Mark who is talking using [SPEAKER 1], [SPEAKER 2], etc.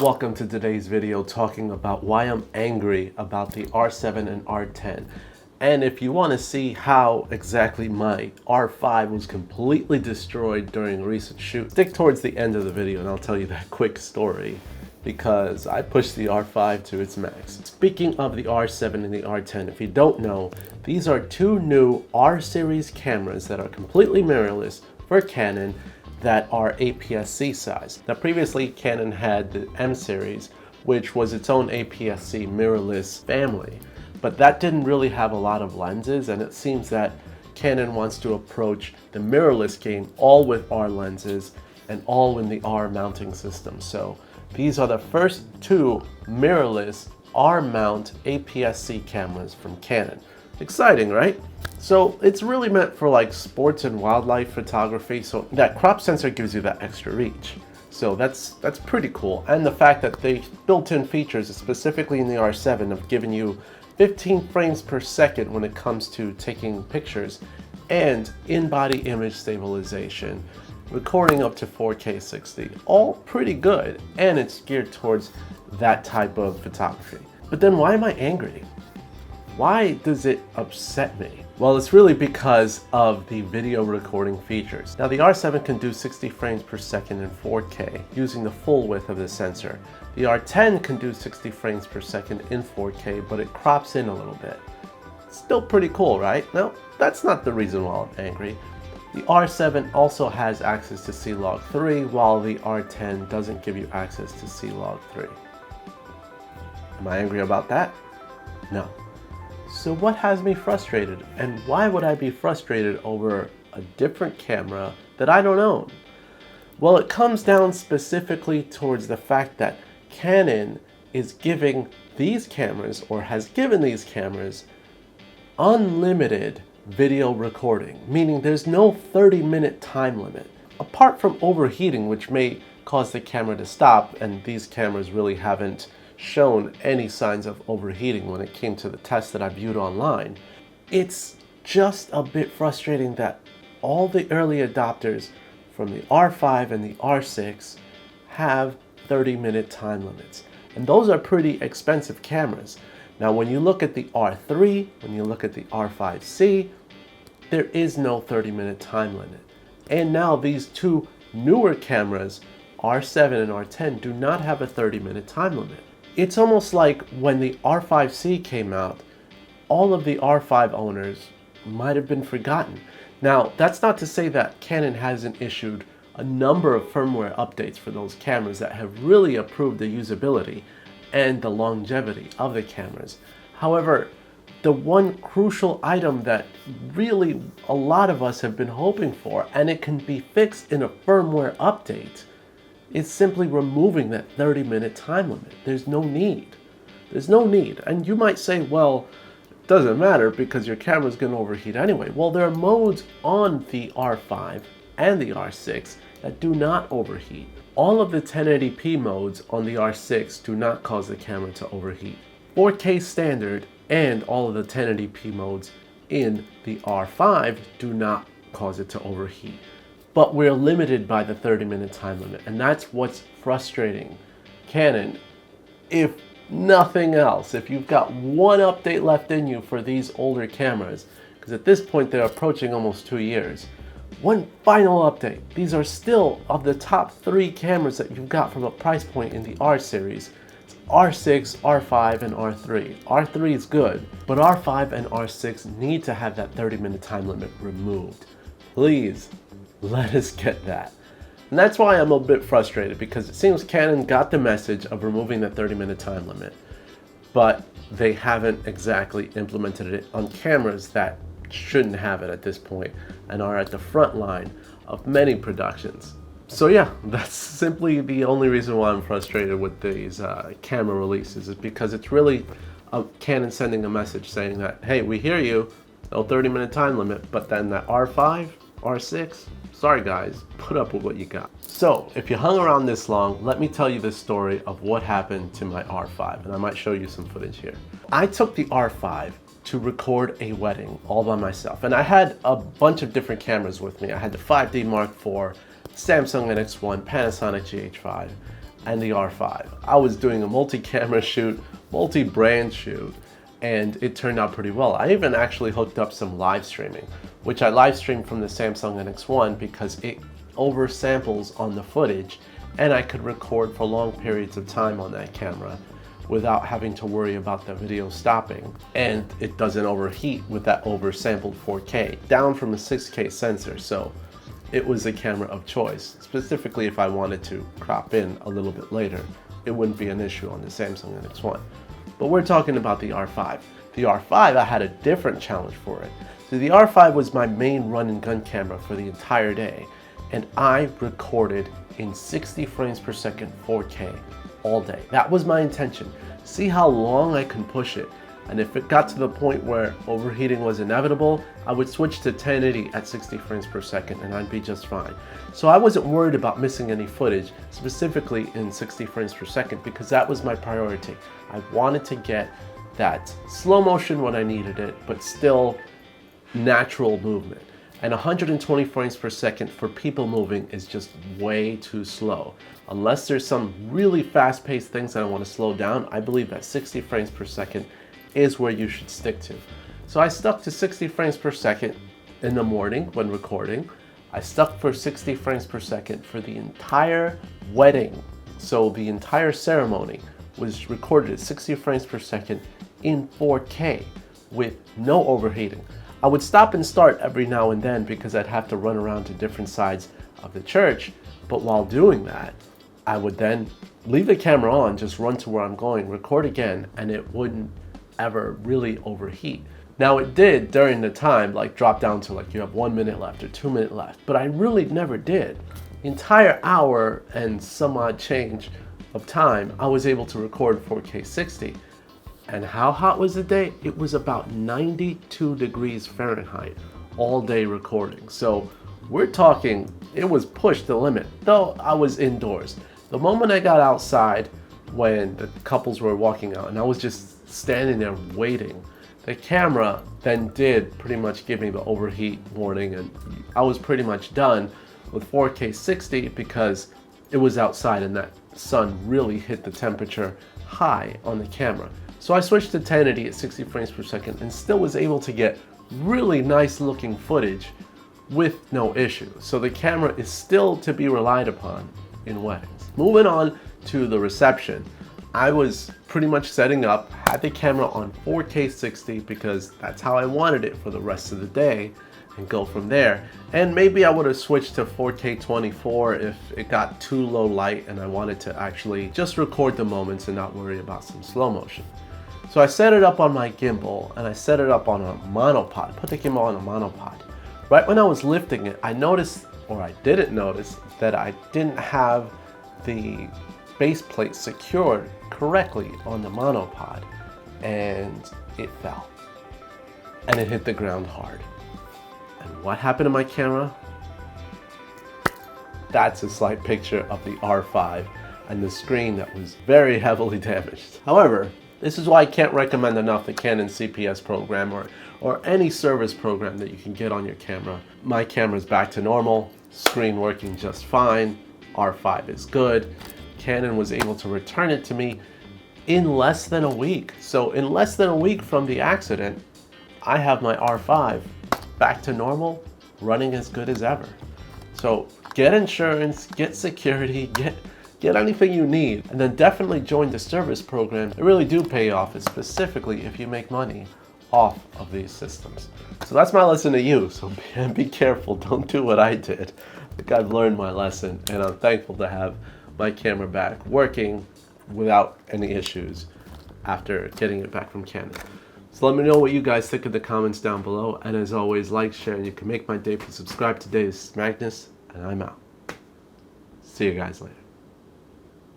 [SPEAKER 1] Welcome to today's video talking about why I'm angry about the R7 and R10. And if you want to see how exactly my R5 was completely destroyed during a recent shoot, stick towards the end of the video and I'll tell you that quick story because I pushed the R5 to its max. Speaking of the R7 and the R10, if you don't know, these are two new R series cameras that are completely mirrorless for Canon that are APS-C size. Now previously Canon had the M series, which was its own APS-C mirrorless family, but that didn't really have a lot of lenses, and it seems that Canon wants to approach the mirrorless game all with R lenses and all in the R mounting system. So these are the first two mirrorless R mount APS-C cameras from Canon. Exciting, right? So it's really meant for like sports and wildlife photography, so that crop sensor gives you that extra reach. So that's pretty cool. And the fact that they built in features, specifically in the R7, of giving you 15 frames per second when it comes to taking pictures, and in-body image stabilization, recording up to 4K 60, all pretty good, and it's geared towards that type of photography. But then why am I angry? Why does it upset me? Well, it's really because of the video recording features. Now the R7 can do 60 frames per second in 4K using the full width of the sensor. The R10 can do 60 frames per second in 4K, but it crops in a little bit. Still pretty cool, right? No, that's not the reason why I'm angry. The R7 also has access to C-Log3, while the R10 doesn't give you access to C-Log3. Am I angry about that? No. So what has me frustrated, and why would I be frustrated over a different camera that I don't own? Well, it comes down specifically towards the fact that Canon is giving these cameras, or has given these cameras, unlimited video recording, meaning there's no 30-minute time limit. Apart from overheating, which may cause the camera to stop, and these cameras really haven't shown any signs of overheating when it came to the tests that I viewed online. It's just a bit frustrating that all the early adopters from the R5 and the R6 have 30-minute time limits, and those are pretty expensive cameras. Now when you look at the R3, when you look at the R5C, there is no 30-minute time limit. And now these two newer cameras, R7 and R10, do not have a 30-minute time limit. It's almost like when the R5C came out, all of the R5 owners might have been forgotten. Now, that's not to say that Canon hasn't issued a number of firmware updates for those cameras that have really improved the usability and the longevity of the cameras. However, the one crucial item that really a lot of us have been hoping for, and it can be fixed in a firmware update, is simply removing that 30-minute time limit. There's no need. There's no need. And you might say, well, it doesn't matter because your camera's going to overheat anyway. Well, there are modes on the R5 and the R6 that do not overheat. All of the 1080p modes on the R6 do not cause the camera to overheat. 4K standard and all of the 1080p modes in the R5 do not cause it to overheat. But we're limited by the 30-minute time limit, and that's what's frustrating. Canon, if nothing else, if you've got one update left in you for these older cameras, because at this point they're approaching almost 2 years, one final update. These are still of the top 3 cameras that you've got from a price point in the R series. It's R6, R5, and R3. R3 is good, but R5 and R6 need to have that 30-minute time limit removed. Please. Let us get that. And that's why I'm a bit frustrated, because it seems Canon got the message of removing the 30-minute time limit, but they haven't exactly implemented it on cameras that shouldn't have it at this point and are at the front line of many productions. So yeah, that's simply the only reason why I'm frustrated with these camera releases, is because it's really Canon sending a message saying that, hey, we hear you, no 30-minute time limit, but then that R5, R6, sorry guys, put up with what you got. So if you hung around this long, let me tell you the story of what happened to my R5, and I might show you some footage here. I took the R5 to record a wedding all by myself, and I had a bunch of different cameras with me. I had the 5D Mark IV, Samsung NX1, Panasonic GH5, and the R5. I was doing a multi-camera shoot, multi-brand shoot, and it turned out pretty well. I even actually hooked up some live streaming, which I live streamed from the Samsung NX1 because it oversamples on the footage, and I could record for long periods of time on that camera without having to worry about the video stopping, and it doesn't overheat with that oversampled 4K, down from a 6K sensor. So it was a camera of choice. Specifically, if I wanted to crop in a little bit later, it wouldn't be an issue on the Samsung NX1. But we're talking about the R5. The R5, I had a different challenge for it. So the R5 was my main run and gun camera for the entire day, and I recorded in 60 frames per second 4K all day. That was my intention. See how long I can push it. And if it got to the point where overheating was inevitable, I would switch to 1080 at 60 frames per second and I'd be just fine. So I wasn't worried about missing any footage, specifically in 60 frames per second, because that was my priority. I wanted to get that slow motion when I needed it, but still natural movement. And 120 frames per second for people moving is just way too slow. Unless there's some really fast-paced things that I want to slow down, I believe that 60 frames per second is where you should stick to. So I stuck to 60 frames per second in the morning when recording. I stuck for 60 frames per second for the entire wedding. So the entire ceremony was recorded at 60 frames per second in 4K with no overheating. I would stop and start every now and then because I'd have to run around to different sides of the church. But while doing that, I would then leave the camera on, just run to where I'm going, record again, and it wouldn't ever really overheat. Now it did during the time, like drop down to like you have 1 minute left or 2 minutes left, but I really never did. The entire hour and some odd change of time, I was able to record 4K 60. And how hot was the day? It was about 92 degrees Fahrenheit all day recording. So we're talking, it was pushed the limit, though I was indoors. The moment I got outside, when the couples were walking out and I was just standing there waiting, the camera then did pretty much give me the overheat warning, and I was pretty much done with 4K 60 because it was outside and that sun really hit the temperature high on the camera. So I switched to 1080 at 60 frames per second and still was able to get really nice looking footage with no issue. So the camera is still to be relied upon in weddings. Moving on to the reception, I was pretty much setting up, had the camera on 4K 60 because that's how I wanted it for the rest of the day, and go from there. And maybe I would have switched to 4K 24 if it got too low light and I wanted to actually just record the moments and not worry about some slow motion. So I set it up on my gimbal and I set it up on a monopod, put the gimbal on a monopod. Right when I was lifting it, I noticed, or I didn't notice, that I didn't have the base plate secured correctly on the monopod, and it fell. And it hit the ground hard. And what happened to my camera? That's a slight picture of the R5 and the screen that was very heavily damaged. However, this is why I can't recommend enough the Canon CPS program or any service program that you can get on your camera. My camera's back to normal, screen working just fine, R5 is good. Canon was able to return it to me in less than a week. So in less than a week from the accident, I have my R5 back to normal, running as good as ever. So get insurance, get security, get anything you need, and then definitely join the service program. They really do pay off, specifically if you make money off of these systems. So that's my lesson to you. So be careful, don't do what I did. I think I've learned my lesson, and I'm thankful to have my camera back working without any issues after getting it back from Canon. So let me know what you guys think in the comments down below, and as always, like, share, and you can make my day. Please subscribe today. This is Magnus, and I'm out. See you guys later.